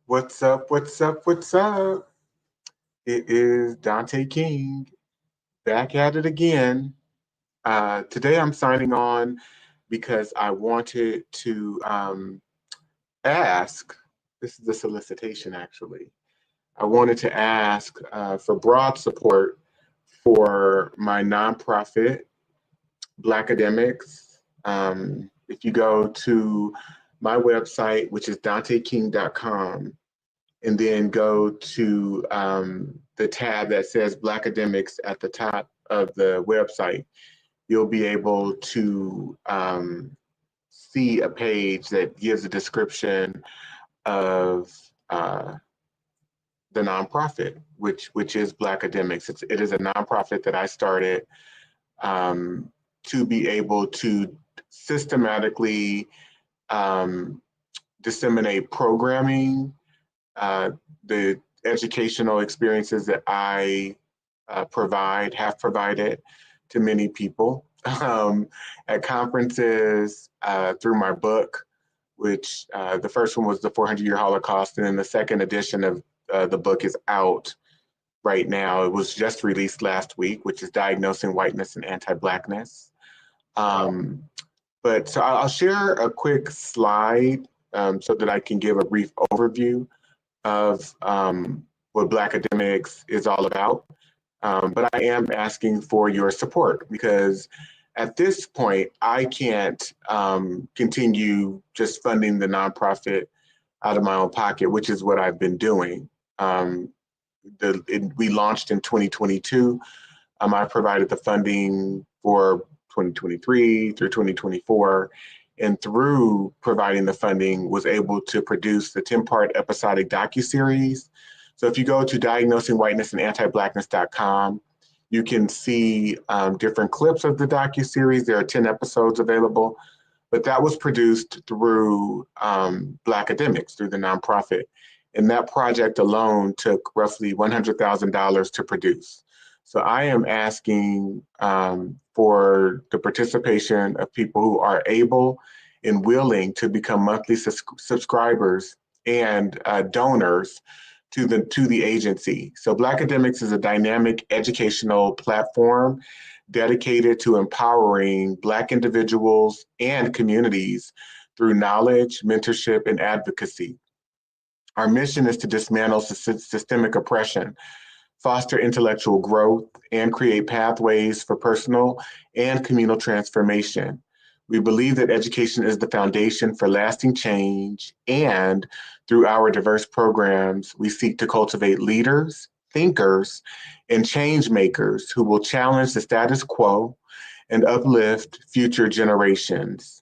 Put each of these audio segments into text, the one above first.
What's up? What's up? What's up? It is Dante King back at it again. Today I'm signing on because I wanted to ask. This is a solicitation, actually. I wanted to ask for broad support for my nonprofit, Blackademics. If you go to my website, which is danteking.com, and then go to the tab that says Blackademics at the top of the website, you'll be able to see a page that gives a description of the nonprofit, which is Blackademics. It is a nonprofit that I started to be able to systematically disseminate programming, the educational experiences that I have provided to many people at conferences, through my book, which the first one was the 400-Year Holocaust, and then the second edition of the book is out right now. It was just released last week, which is Diagnosing Whiteness and Anti-Blackness. But so I'll share a quick slide so that I can give a brief overview of what Blackademics is all about. But I am asking for your support because at this point, I can't continue just funding the nonprofit out of my own pocket, which is what I've been doing. We launched in 2022. I provided the funding for 2023 through 2024. And through providing the funding, was able to produce the 10-part episodic docuseries. So if you go to diagnosingwhitenessandantiblackness.com, you can see different clips of the docuseries. There are 10 episodes available, but that was produced through Blackademics, through the nonprofit. And that project alone took roughly $100,000 to produce. So I am asking for the participation of people who are able and willing to become monthly subscribers and donors to the agency. So Blackademics is a dynamic educational platform dedicated to empowering Black individuals and communities through knowledge, mentorship, and advocacy. Our mission is to dismantle systemic oppression, foster intellectual growth, and create pathways for personal and communal transformation. We believe that education is the foundation for lasting change, and through our diverse programs, we seek to cultivate leaders, thinkers, and change makers who will challenge the status quo and uplift future generations.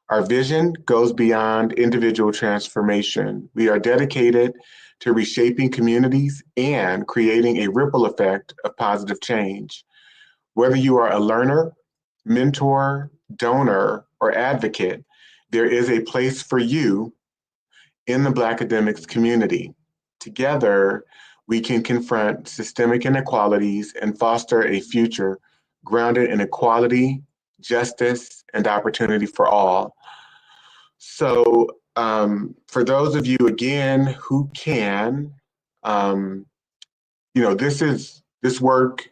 Our vision goes beyond individual transformation. We are dedicated to reshaping communities and creating a ripple effect of positive change. Whether you are a learner, mentor, donor, or advocate, there is a place for you in the Blackademics community. Together, we can confront systemic inequalities and foster a future grounded in equality, justice, and opportunity for all. So for those of you, again, who can, this work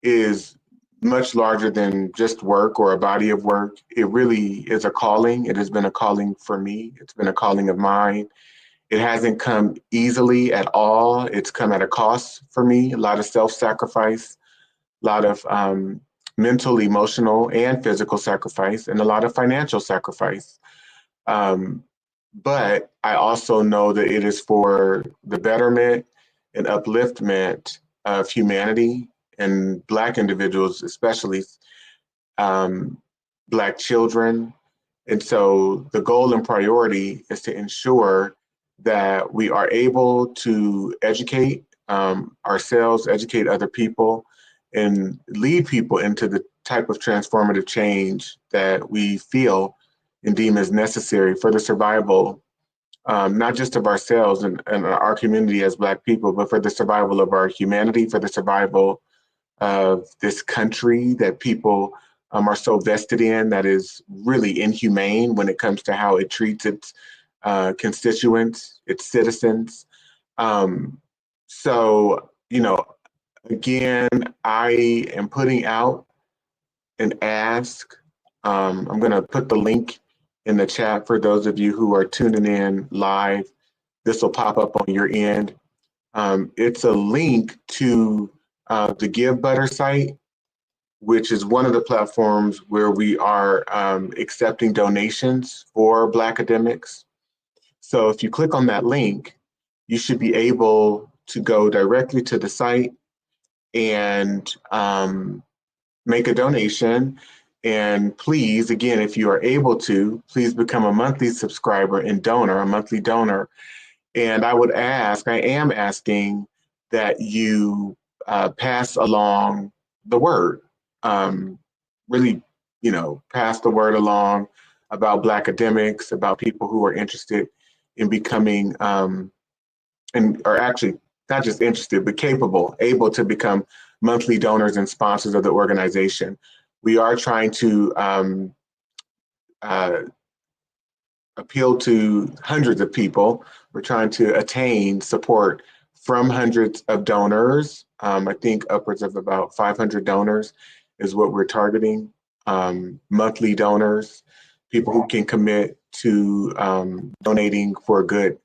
is much larger than just work or a body of work. It really is a calling. It has been a calling for me. It's been a calling of mine. It hasn't come easily at all. It's come at a cost for me, a lot of self-sacrifice, a lot of mental, emotional, and physical sacrifice, and a lot of financial sacrifice. But I also know that it is for the betterment and upliftment of humanity and Black individuals, especially Black children. And so the goal and priority is to ensure that we are able to educate ourselves, educate other people, and lead people into the type of transformative change that we feel and deem as necessary for the survival, not just of ourselves and our community as Black people, but for the survival of our humanity, for the survival of this country that people are so vested in, that is really inhumane when it comes to how it treats its constituents, its citizens. So, again, I am putting out an ask. I'm going to put the link in the chat for those of you who are tuning in live. This will pop up on your end. It's a link to the Give Butter site, which is one of the platforms where we are accepting donations for Blackademics. So if you click on that link, you should be able to go directly to the site and make a donation. And please, again, if you are able to, please become a monthly subscriber and donor, a monthly donor. And I am asking that you pass along the word. Really, pass the word along about Blackademics, about people who are interested in becoming, and are actually not just interested, but able to become monthly donors and sponsors of the organization. We are trying to appeal to hundreds of people. We're trying to attain support from hundreds of donors. I think upwards of about 500 donors is what we're targeting. Monthly donors, people who can commit to donating for a good,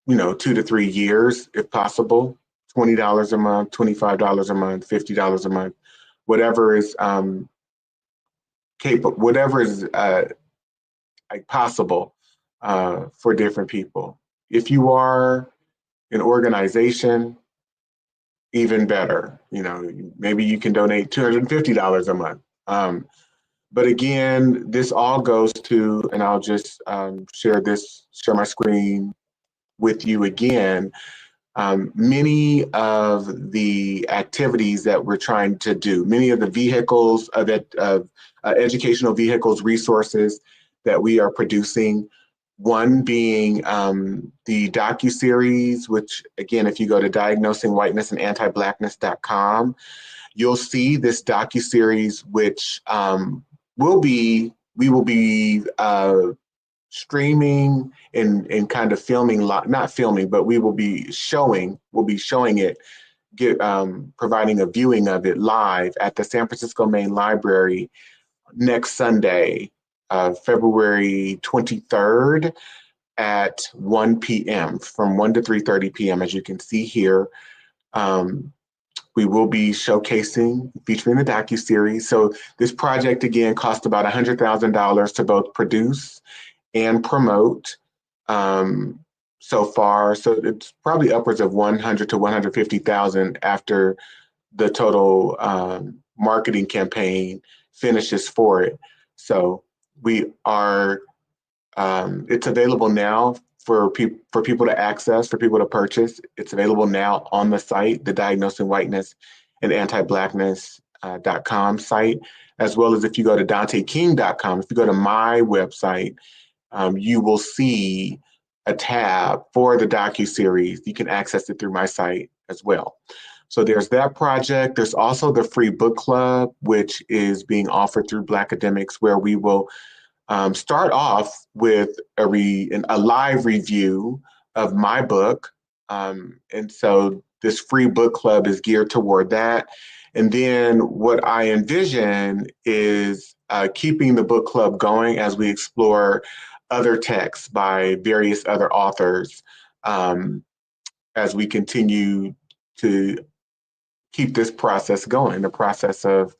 2 to 3 years, if possible. $20 a month, $25 a month, $50 a month, whatever is capable, whatever is possible for different people. If you are an organization, even better. Maybe you can donate $250 a month. But again, this all goes to, and I'll just share my screen with you again. Many of the activities that we're trying to do, many of the vehicles educational vehicles, resources that we are producing, one being the docuseries, which again, if you go to Diagnosing Whiteness and Anti-Blackness.com, you'll see this docuseries, which we will be streaming and kind of filming, not filming, but we'll be showing it, providing a viewing of it live at the San Francisco Main Library next Sunday, February 23rd at 1 p.m. from 1 to 3:30 p.m. As you can see here, we will be featuring the docuseries. So this project, again, cost about $100,000 to both produce and promote so far. So it's probably upwards of 100 to 150,000 after the total marketing campaign finishes for it. So we are, it's available now for people to access, for people to purchase. It's available now on the site, the Diagnosing Whiteness and Anti-Blackness.com site, as well as if you go to DanteKing.com, if you go to my website, you will see a tab for the docuseries. You can access it through my site as well. So there's that project. There's also the free book club, which is being offered through Blackademics, where we will start off with a live review of my book. And so this free book club is geared toward that. And then what I envision is keeping the book club going as we explore other texts by various other authors, as we continue to keep this process going, the process of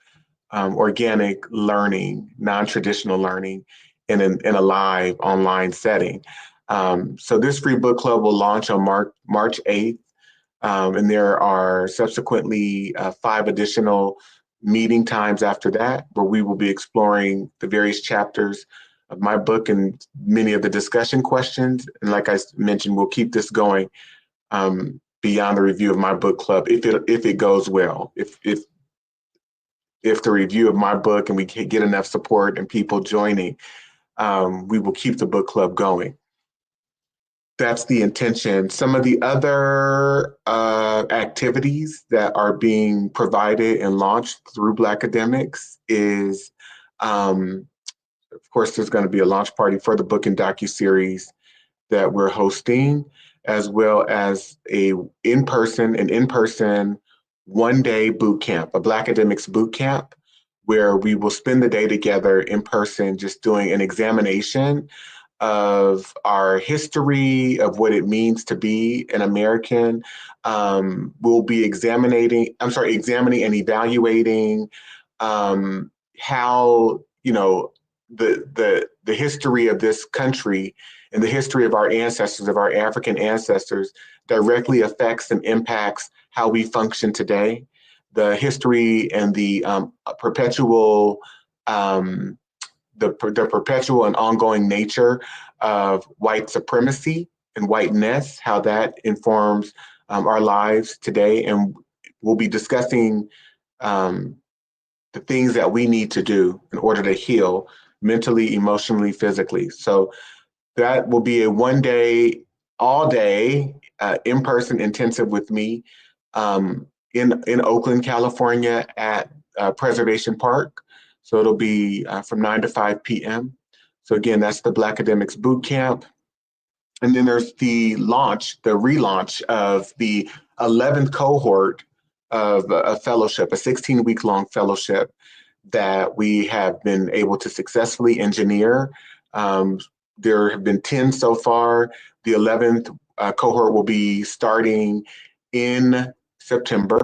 organic learning, non-traditional learning in a live online setting. So this free book club will launch on March 8th. And there are subsequently 5 additional meeting times after that, where we will be exploring the various chapters of my book and many of the discussion questions. And like I mentioned, we'll keep this going beyond the review of my book club if it goes well. If the review of my book and we can get enough support and people joining, we will keep the book club going. That's the intention. Some of the other activities that are being provided and launched through Blackademics is, of course, there's going to be a launch party for the book and docuseries. that we're hosting, as well as an in-person 1-day boot camp, a Blackademics Bootcamp, where we will spend the day together in person, just doing an examination of our history, of what it means to be an American. We'll be examining and evaluating how, the history of this country and the history of our ancestors, of our African ancestors, directly affects and impacts how we function today. The history and the perpetual the perpetual and ongoing nature of white supremacy and whiteness, how that informs our lives today. And we'll be discussing the things that we need to do in order to heal mentally, emotionally, physically. So that will be a 1-day, all day, in-person intensive with me in Oakland, California at Preservation Park. So it'll be from 9 to 5 p.m. So again, that's the Blackademics Bootcamp. And then there's the relaunch of the 11th cohort of a fellowship, a 16-week long fellowship that we have been able to successfully engineer. There have been 10 so far. The 11th cohort will be starting in September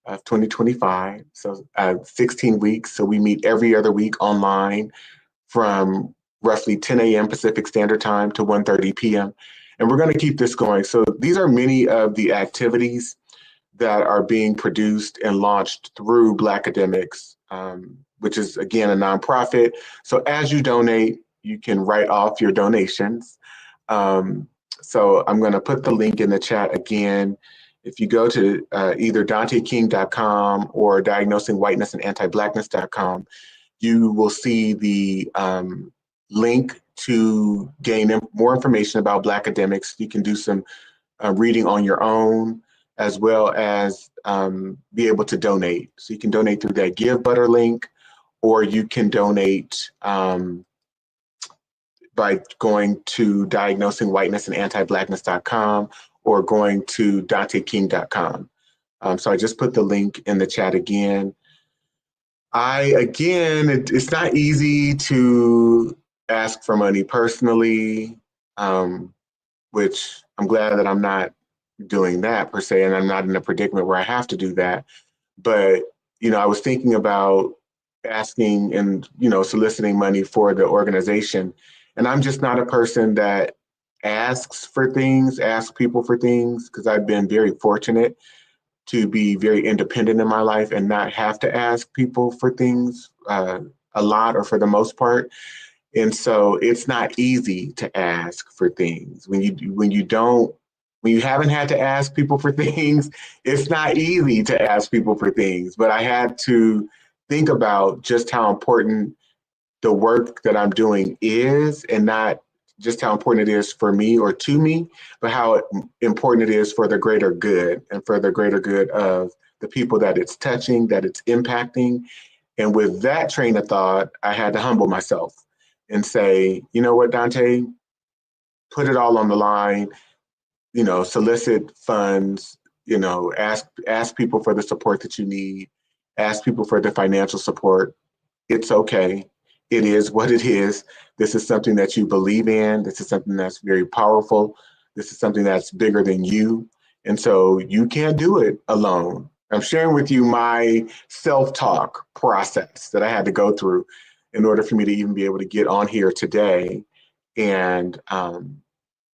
of 2025. So 16 weeks. So we meet every other week online from roughly 10 a.m. Pacific Standard Time to 1:30 p.m. And we're going to keep this going. So these are many of the activities that are being produced and launched through Blackademics, which is, again, a nonprofit. So as you donate, you can write off your donations. So I'm going to put the link in the chat again. If you go to either DanteKing.com or Diagnosing Whiteness and Anti-Blackness.com, you will see the link to gain more information about Blackademics. You can do some reading on your own, as well as be able to donate. So you can donate through that Give Butter link, or you can donate by going to Diagnosing Whiteness and Anti-Blackness.com or going to DanteKing.com. So I just put the link in the chat again. It's not easy to ask for money personally, which I'm glad that I'm not doing that per se, and I'm not in a predicament where I have to do that. But, I was thinking about asking and, soliciting money for the organization. And I'm just not a person that asks people for things, because I've been very fortunate to be very independent in my life and not have to ask people for things a lot, or for the most part. And so it's not easy to ask for things. When you haven't had to ask people for things, it's not easy to ask people for things. But I had to think about just how important the work that I'm doing is, and not just how important it is for me or to me, but how important it is for the greater good, and for the greater good of the people that it's touching, that it's impacting. And with that train of thought, I had to humble myself and say, you know what, Dante, put it all on the line, solicit funds, ask people for the support that you need, ask people for the financial support. It's okay. It is what it is. This is something that you believe in. This is something that's very powerful. This is something that's bigger than you. And so you can't do it alone. I'm sharing with you my self-talk process that I had to go through in order for me to even be able to get on here today and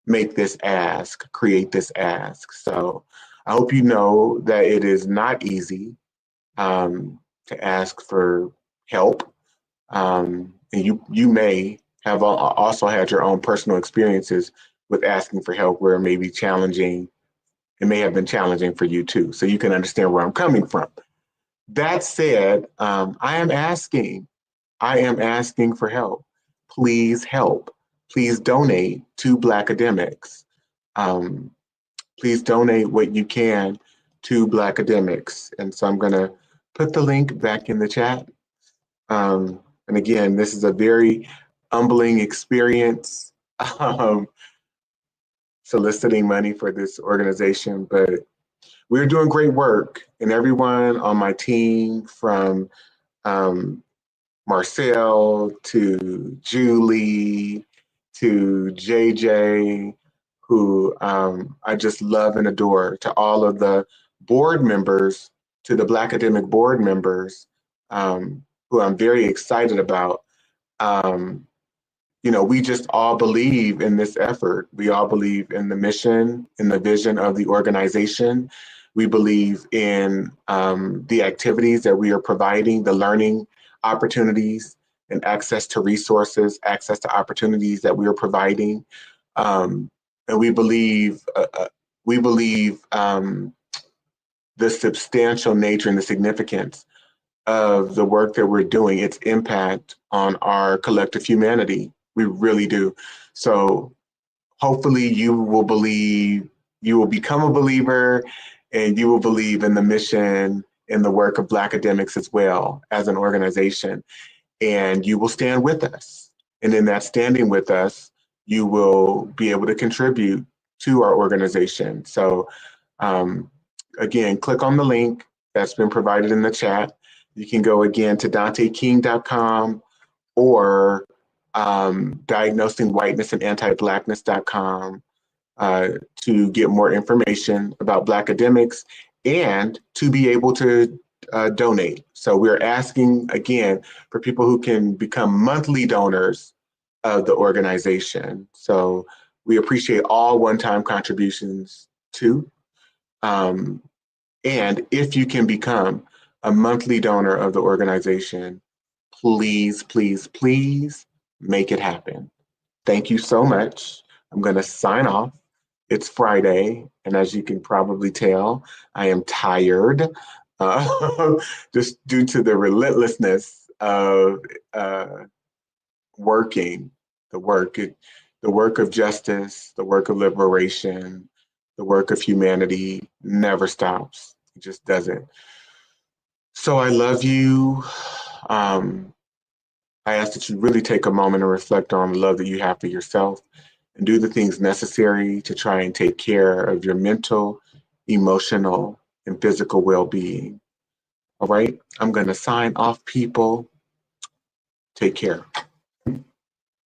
make this ask, create this ask. So I hope you know that it is not easy to ask for help. And you may have also had your own personal experiences with asking for help where it may be challenging. It may have been challenging for you too. So you can understand where I'm coming from. That said, I am asking for help. Please help. Please donate to Blackademics. Please donate what you can to Blackademics. And so I'm going to put the link back in the chat. And again, this is a very humbling experience. soliciting money for this organization, but we're doing great work. And everyone on my team, from Marcel to Julie to JJ, who I just love and adore, to all of the board members, to the Blackademic board members, who I'm very excited about. You know, we just all believe in this effort. We all believe in the mission, in the vision of the organization. We believe in the activities that we are providing, the learning opportunities and access to resources, access to opportunities that we are providing. And we believe the substantial nature and the significance of the work that we're doing, its impact on our collective humanity. We really do. So hopefully you will become a believer, and you will believe in the mission and the work of Blackademics as well as an organization. And you will stand with us. And in that standing with us, you will be able to contribute to our organization. So again, click on the link that's been provided in the chat. You can go again to danteking.com or Diagnosing Whiteness and Anti-Blackness.com to get more information about Blackademics and to be able to donate. So we're asking again for people who can become monthly donors of the organization. So we appreciate all one-time contributions too. And if you can become a monthly donor of the organization, please, please, please make it happen. Thank you so much. I'm going to sign off. It's Friday, and as you can probably tell, I am tired, just due to the relentlessness of working, the work of justice, the work of liberation, the work of humanity never stops. It just doesn't. So I love you. I ask that you really take a moment and reflect on the love that you have for yourself and do the things necessary to try and take care of your mental, emotional, and physical well-being. All right, I'm going to sign off, people. Take care.